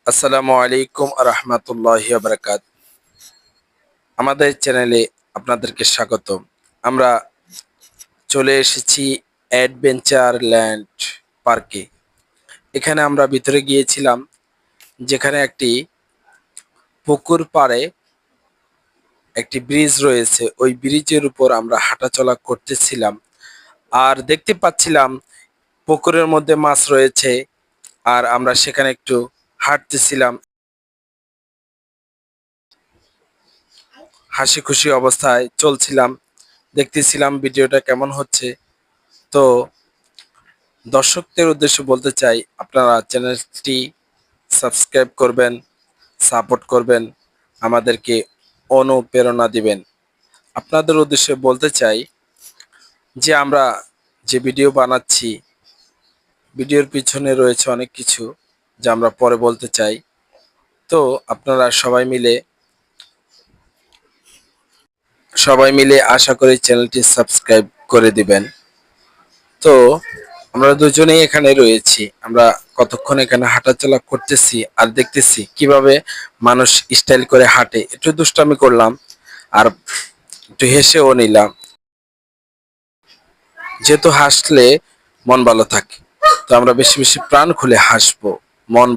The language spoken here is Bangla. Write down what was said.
আসসালামু আলাইকুম রহমতুল্লাহি বারাকাত। আমাদের চ্যানেলে আপনাদেরকে স্বাগত। আমরা চলে এসেছি অ্যাডভেঞ্চার ল্যান্ড পার্কে। এখানে আমরা ভিতরে গিয়েছিলাম, যেখানে একটি পুকুর পাড়ে একটি ব্রিজ রয়েছে। ওই ব্রিজের উপর আমরা হাঁটাচলা করতেছিলাম আর দেখতে পাচ্ছিলাম পুকুরের মধ্যে মাছ রয়েছে। আর আমরা সেখানে একটু হাঁটতেছিলাম, হাসি খুশি অবস্থায় চলছিলাম, দেখতেছিলাম ভিডিওটা কেমন হচ্ছে। তো দর্শকদের উদ্দেশ্যে বলতে চাই, আপনারা চ্যানেলটি সাবস্ক্রাইব করবেন, সাপোর্ট করবেন, আমাদেরকে অনুপ্রেরণা দিবেন। আপনাদের উদ্দেশ্যে বলতে চাই যে আমরা যে ভিডিও বানাচ্ছি, ভিডিওর পিছনে রয়েছে অনেক কিছু যা আমরা পরে বলতে চাই। তো আপনারা সবাই মিলে আশা করি চ্যানেলটি সাবস্ক্রাইব করে দিবেন। তো আমরা দুজনেই এখানে রয়েছি। আমরা কতক্ষণ এখানে হাঁটাচলা করতেছি আর দেখতেছি কিভাবে মানুষ স্টাইল করে হাঁটে। একটু দুষ্টামি করলাম আর একটু হেসেও নিলাম, যেহেতু হাসলে মন ভালো থাকে। তো আমরা বেশি বেশি প্রাণ খুলে হাসবো, মন